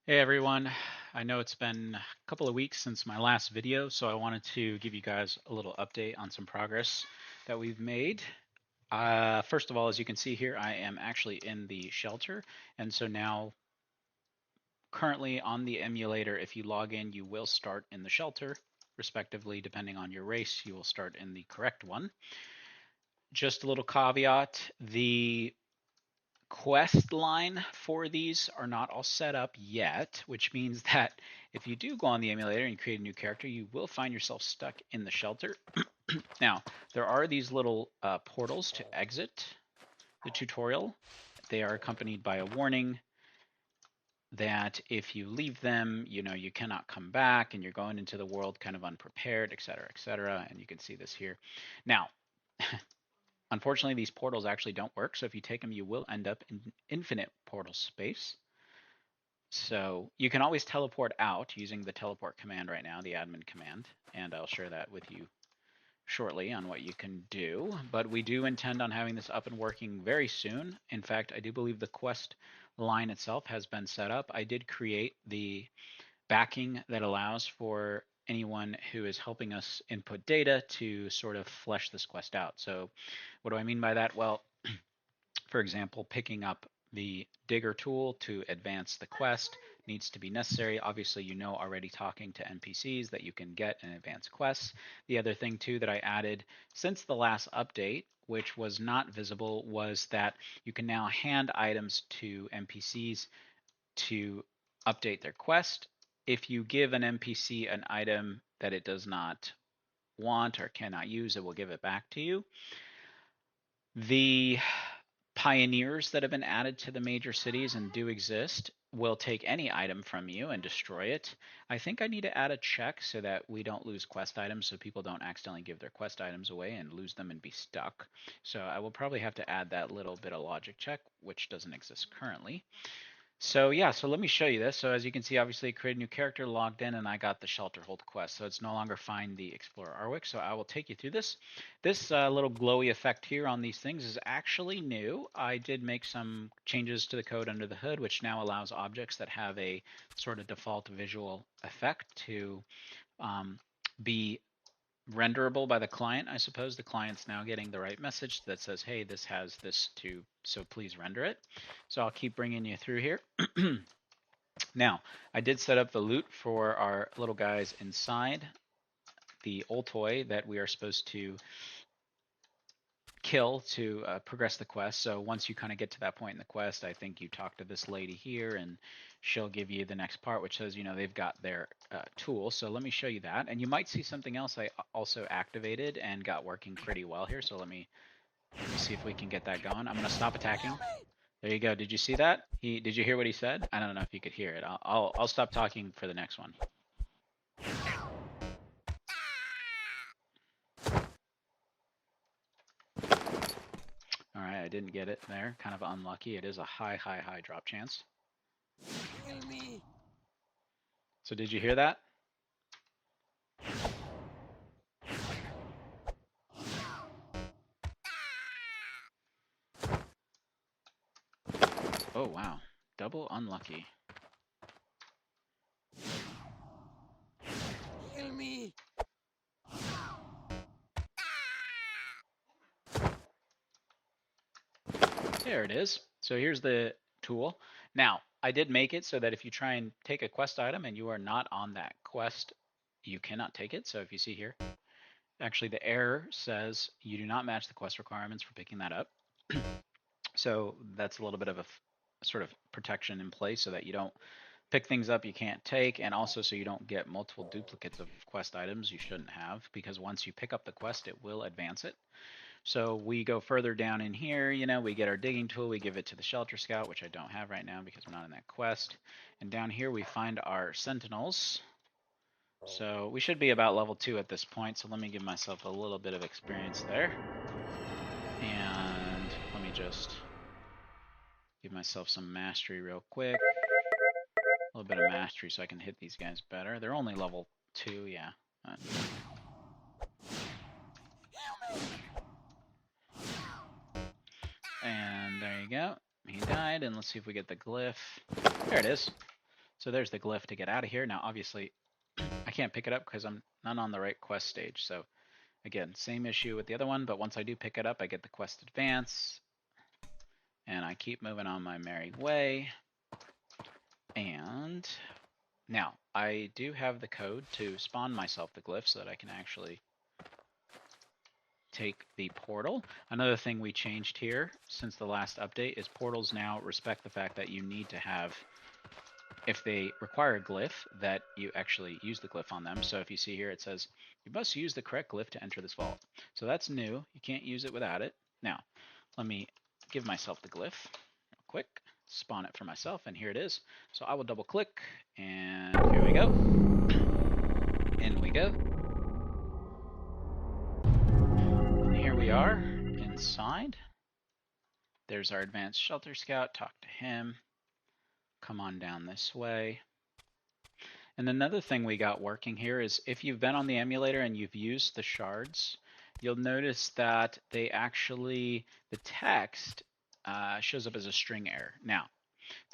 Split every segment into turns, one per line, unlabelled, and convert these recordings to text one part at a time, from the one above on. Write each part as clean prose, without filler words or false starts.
Hey everyone, I know it's been a couple of weeks since my last video, so I wanted to give you guys a little update on some progress that we've made. First of all, as you can see here, I am actually in the shelter, and so now currently on the emulator, if you log in, you will start in the shelter, respectively, depending on your race, you will start in the correct one. Just a little caveat, the quest line for these are not all set up yet, which means that if you do go on the emulator and create a new character, you will find yourself stuck in the shelter. Now, there are these little portals to exit the tutorial. They are accompanied by a warning that if you leave them, you cannot come back and you're going into the world kind of unprepared, etc., etc. And you can see this here. Now, unfortunately, these portals actually don't work, so if you take them, you will end up in infinite portal space. So you can always teleport out using the teleport command right now, the admin command, and I'll share that with you shortly on what you can do. But we do intend on having this up and working very soon. In fact, I do believe the quest line itself has been set up. I did create the backing that allows for anyone who is helping us input data to sort of flesh this quest out. So what do I mean by that? Well, for example, picking up the digger tool to advance the quest needs to be necessary. Obviously, you know already talking to NPCs that you can get and advance quests. The other thing too that I added since the last update, which was not visible, was that you can now hand items to NPCs to update their quest. If you give an NPC an item that it does not want or cannot use, it will give it back to you. The pioneers that have been added to the major cities and do exist will take any item from you and destroy it. I think I need to add a check so that we don't lose quest items, so people don't accidentally give their quest items away and lose them and be stuck. So I will probably have to add that little bit of logic check, which doesn't exist currently. So yeah, so let me show you this. So as you can see, obviously create a new character, logged in, and I got the Shelter Hold quest. So it's no longer find the Explorer Arwick. So I will take you through this. This little glowy effect here on these things is actually new. I did make some changes to the code under the hood, which now allows objects that have a sort of default visual effect to be renderable by the client. I suppose the client's now getting the right message that says, hey, this has this too, so please render it. So I'll keep bringing you through here. Now, I did set up the loot for our little guys inside the old toy that we are supposed to kill to progress the quest. So once you kind of get to that point in the quest, I think you talk to this lady here and she'll give you the next part, which says, they've got their tool. So let me show you that. And you might see something else I also activated and got working pretty well here. So let me see if we can get that going. I'm going to stop attacking. There you go. Did you see that? Did you hear what he said? I don't know if you could hear it. I'll stop talking for the next one. All right, I didn't get it there. Kind of unlucky. It is a high drop chance.
Kill me.
So did you hear that? Oh, wow. Double unlucky.
Kill me.
There it is. So here's the tool. Now, I did make it so that if you try and take a quest item and you are not on that quest, you cannot take it. So if you see here, actually the error says you do not match the quest requirements for picking that up. So that's a little bit of a sort of protection in place so that you don't pick things up you can't take, and also so you don't get multiple duplicates of quest items you shouldn't have, because once you pick up the quest, it will advance it. So we go further down in here, we get our digging tool, we give it to the shelter scout, which I don't have right now because I'm not in that quest. And down here we find our sentinels. So we should be about level 2 at this point, so let me give myself a little bit of experience there. And let me just give myself some mastery real quick. A little bit of mastery so I can hit these guys better. They're only level 2, yeah. And there you go. He died, and let's see if we get the glyph. There it is. So there's the glyph to get out of here. Now, obviously, I can't pick it up because I'm not on the right quest stage. So again, same issue with the other one, but once I do pick it up, I get the quest advance, and I keep moving on my merry way. And now, I do have the code to spawn myself the glyph so that I can actually take the portal. Another thing we changed here since the last update is portals now respect the fact that you need to have, if they require a glyph, that you actually use the glyph on them. So if you see here, it says, you must use the correct glyph to enter this vault. So that's new. You can't use it without it. Now, let me give myself the glyph real quick, spawn it for myself, and here it is. So I will double click, and here we go. In we go. And here we are inside. There's our advanced shelter scout. Talk to him. Come on down this way. And another thing we got working here is if you've been on the emulator and you've used the shards, you'll notice that they actually, the text shows up as a string error. Now,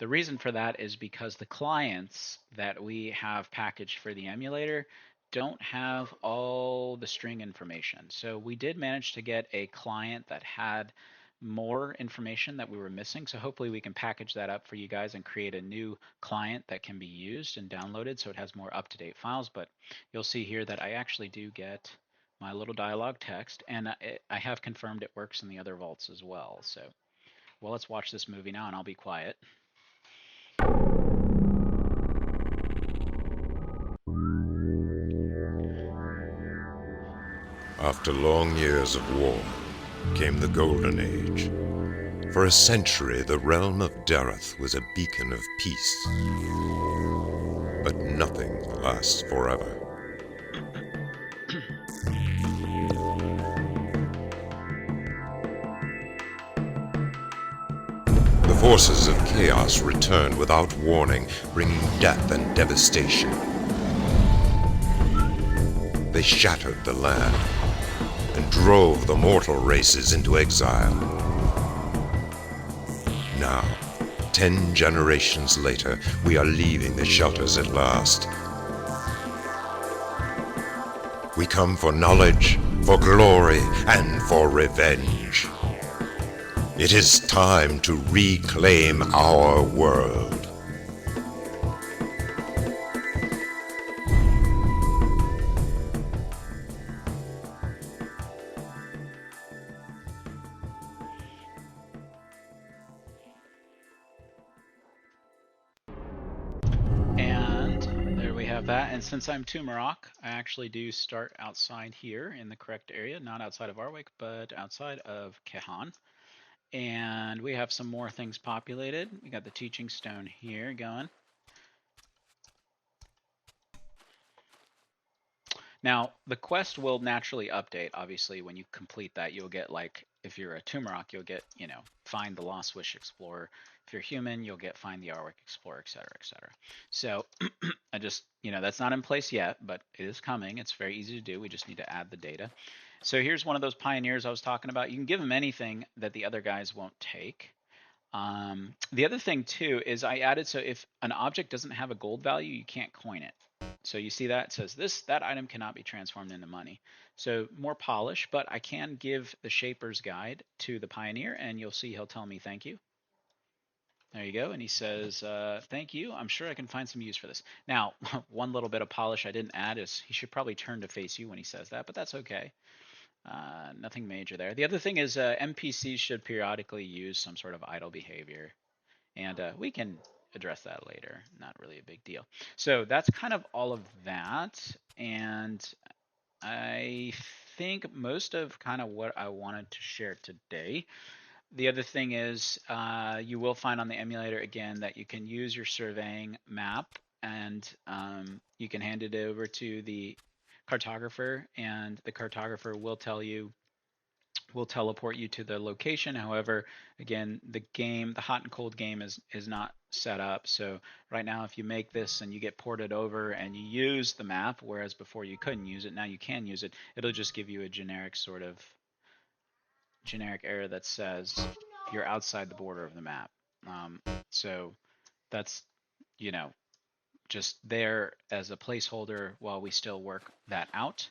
the reason for that is because the clients that we have packaged for the emulator don't have all the string information. So we did manage to get a client that had more information that we were missing. So hopefully we can package that up for you guys and create a new client that can be used and downloaded so it has more up-to-date files. But you'll see here that I actually do get my little dialogue text, and I have confirmed it works in the other vaults as well. So, well, let's watch this movie now, and I'll be quiet.
After long years of war came the Golden Age. For a century, the realm of Dareth was a beacon of peace. But nothing lasts forever. The forces of chaos returned without warning, bringing death and devastation. They shattered the land and drove the mortal races into exile. Now, 10 generations later, we are leaving the shelters at last. We come for knowledge, for glory, and for revenge. It is time to reclaim our world.
And there we have that. And since I'm Tumarok, I actually do start outside here in the correct area, not outside of Arwick, but outside of Kehan. And we have some more things populated. We got the teaching stone here going. Now, the quest will naturally update. Obviously, when you complete that, you'll get, like, if you're a Tumarok, you'll get, you know, find the Lost Wish Explorer. If you're human, you'll get find the Arwick Explorer, etc., etc. So I just, you know, that's not in place yet, but it is coming. It's very easy to do. We just need to add the data. So here's one of those pioneers I was talking about. You can give them anything that the other guys won't take. The other thing too is I added, so if an object doesn't have a gold value, you can't coin it. So you see that it says that item cannot be transformed into money. So more polish, but I can give the Shaper's Guide to the Pioneer, and you'll see he'll tell me thank you. There you go, and he says, thank you, I'm sure I can find some use for this. Now, one little bit of polish I didn't add is he should probably turn to face you when he says that, but that's okay. Nothing major there. The other thing is NPCs should periodically use some sort of idle behavior, and we can address that later. Not really a big deal. So that's kind of all of that, and I think most of kind of what I wanted to share today. The other thing is you will find on the emulator again that you can use your surveying map, and you can hand it over to the cartographer, and the cartographer will teleport you to the location. However, again, the hot and cold game is not set up. So right now, if you make this and you get ported over and you use the map, whereas before you couldn't use it, now you can use it, it'll just give you a generic error that says you're outside the border of the map. So that's, you know, just there as a placeholder while we still work that out.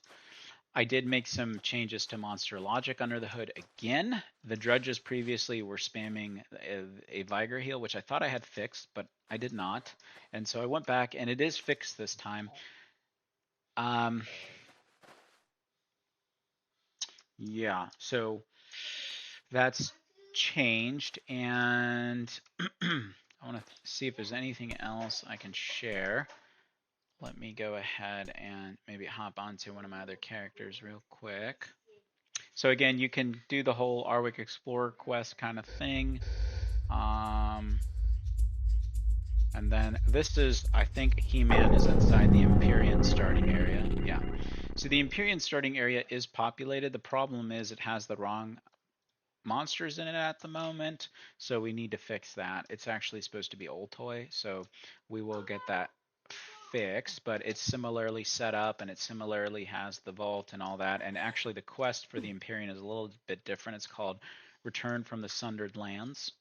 I did make some changes to monster logic under the hood again. The drudges previously were spamming a Vigor heal, which I thought I had fixed, but I did not. And so I went back, and it is fixed this time. Yeah, so that's changed, and I want to see if there's anything else I can share. Let me go ahead and maybe hop onto one of my other characters real quick. So again, you can do the whole Arwick Explorer quest kind of thing. And then this is, I think He-Man is inside the Empyrean starting area. Yeah. So the Empyrean starting area is populated. The problem is it has the wrong monsters in it at the moment, so we need to fix that. It's actually supposed to be Old Toy, so we will get that fixed, but it's similarly set up and it similarly has the vault and all that. And actually the quest for the Empyrean is a little bit different. It's called Return from the Sundered Lands.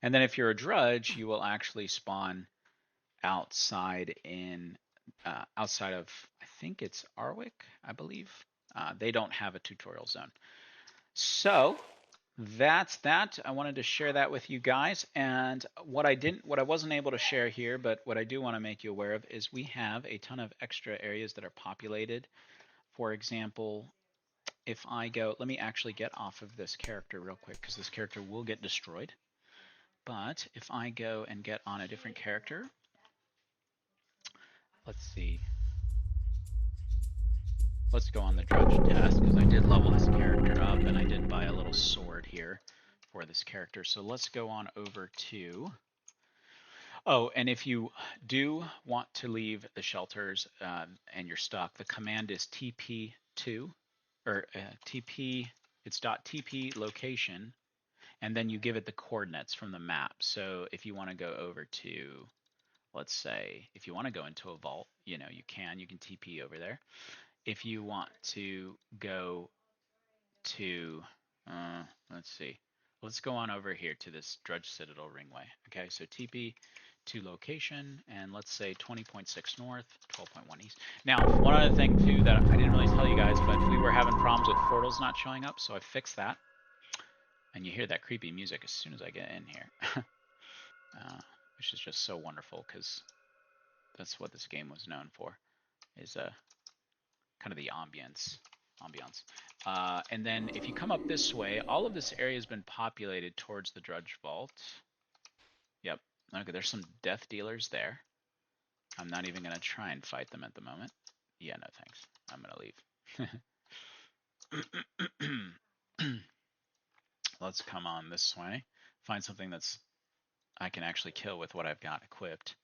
And then if you're a drudge, you will actually spawn outside in outside of, I think it's Arwick, I believe. They don't have a tutorial zone. So that's that. I wanted to share that with you guys. And what I wasn't able to share here, but what I do want to make you aware of is we have a ton of extra areas that are populated. For example, if I go, let me actually get off of this character real quick because this character will get destroyed. But if I go and get on a different character, let's see. Let's go on the Drudge test because I did level this character up and I did buy a little sword here for this character. So let's go on over to... Oh, and if you do want to leave the shelters and you're stuck, the command is TP2 or TP. It's .TP location, and then you give it the coordinates from the map. So if you want to go over to, let's say, if you want to go into a vault, you can TP over there. If you want to go to, let's see, let's go on over here to this Drudge Citadel Ringway. Okay, so TP to location, and let's say 20.6 north, 12.1 east. Now, one other thing too that I didn't really tell you guys, but we were having problems with portals not showing up, so I fixed that. And you hear that creepy music as soon as I get in here, which is just so wonderful because that's what this game was known for, is kind of the ambience. And then if you come up this way, all of this area has been populated towards the Drudge Vault. Yep. Okay, there's some death dealers there. I'm not even going to try and fight them at the moment. Yeah, no thanks. I'm going to leave. Let's come on this way. Find something that's I can actually kill with what I've got equipped.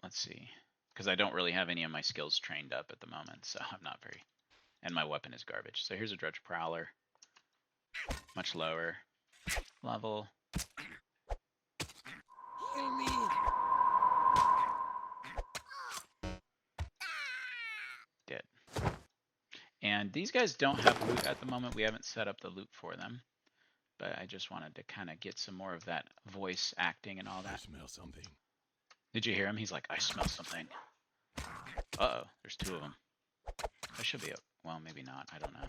Let's see. Because I don't really have any of my skills trained up at the moment, so I'm not very... And my weapon is garbage. So here's a Drudge Prowler. Much lower level.
Heal me.
Dead. And these guys don't have loot at the moment. We haven't set up the loot for them. But I just wanted to kind of get some more of that voice acting and all that.
I smell something.
Did you hear him? He's like, I smell something. Uh-oh, there's two of them. That should be a... Well, maybe not. I don't know.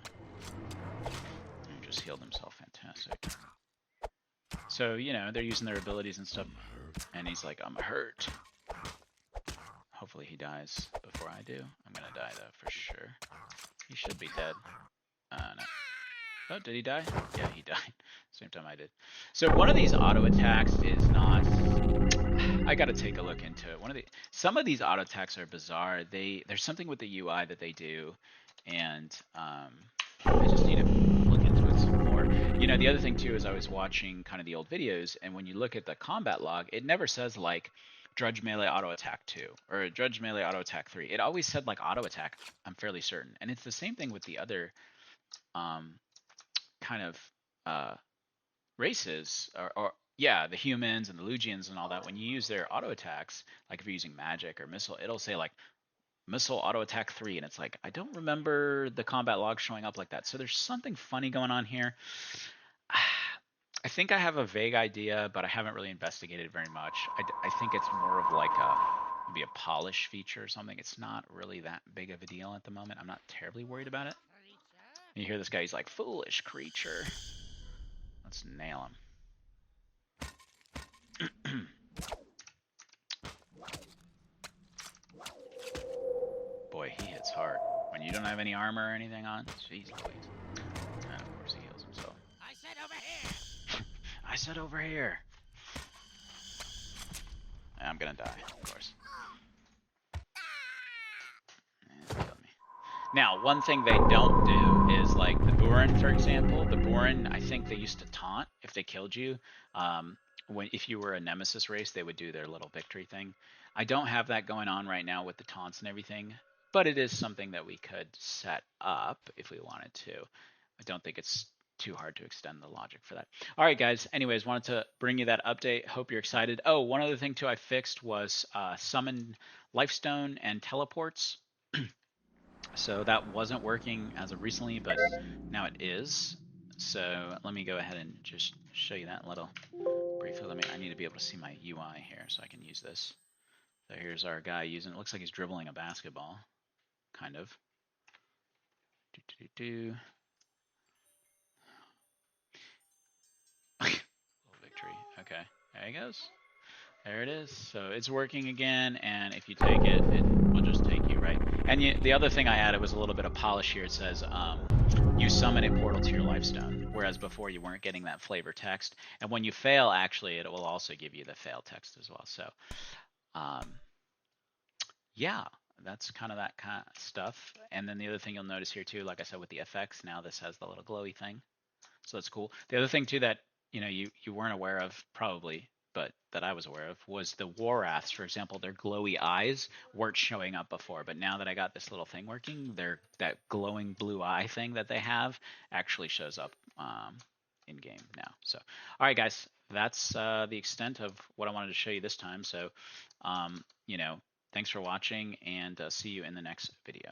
He just healed himself. Fantastic. So, they're using their abilities and stuff. And he's like, I'm hurt. Hopefully he dies before I do. I'm going to die, though, for sure. He should be dead. No. Oh, did he die? Yeah, he died. Same time I did. So one of these auto attacks is not... I got to take a look into it. Some of these auto attacks are bizarre. There's something with the UI that they do, and I just need to look into it some more. The other thing too is I was watching kind of the old videos, and when you look at the combat log, it never says like Drudge Melee Auto Attack 2 or Drudge Melee Auto Attack 3. It always said like Auto Attack, I'm fairly certain. And it's the same thing with the other kind of races, or yeah, the humans and the Lugians and all that. When you use their auto attacks, like if you're using magic or missile, it'll say like Missile Auto Attack 3, and it's like, I don't remember the combat log showing up like that. So there's something funny going on here. I think I have a vague idea, but I haven't really investigated very much. I think it's more of like maybe a polish feature or something. It's not really that big of a deal at the moment. I'm not terribly worried about it. You hear this guy, he's like, foolish creature. Let's nail him. Boy, he hits hard. When you don't have any armor or anything on, jeez Louise. And of course he heals himself.
I said over here.
I said over here. I'm gonna die, of course. And he killed me. Now, one thing they don't do is like the Burin, for example. The Burin, I think they used to taunt if they killed you. If you were a Nemesis race, they would do their little victory thing. I don't have that going on right now with the taunts and everything, but it is something that we could set up if we wanted to. I don't think it's too hard to extend the logic for that. All right, guys. Anyways, wanted to bring you that update. Hope you're excited. Oh, one other thing too I fixed was summon Lifestone and teleports. So that wasn't working as of recently, but now it is. So let me go ahead and just show you that little briefly. I need to be able to see my UI here so I can use this. So here's our guy using, it looks like he's dribbling a basketball, kind of. Little victory. Okay, there he goes. There it is. So it's working again, and if you take it, it will just take you, right? And the other thing I added was a little bit of polish here. It says you summon a portal to your lifestone, whereas before you weren't getting that flavor text. And when you fail, actually, it will also give you the fail text as well. So yeah, that's kind of that kind of stuff. And then the other thing you'll notice here too, like I said with the effects, now this has the little glowy thing. So that's cool. The other thing too that you weren't aware of probably, but that I was aware of was the Waraths, for example, their glowy eyes weren't showing up before, but now that I got this little thing working, that glowing blue eye thing that they have actually shows up in game now. So, all right, guys, that's the extent of what I wanted to show you this time. So, thanks for watching, and see you in the next video.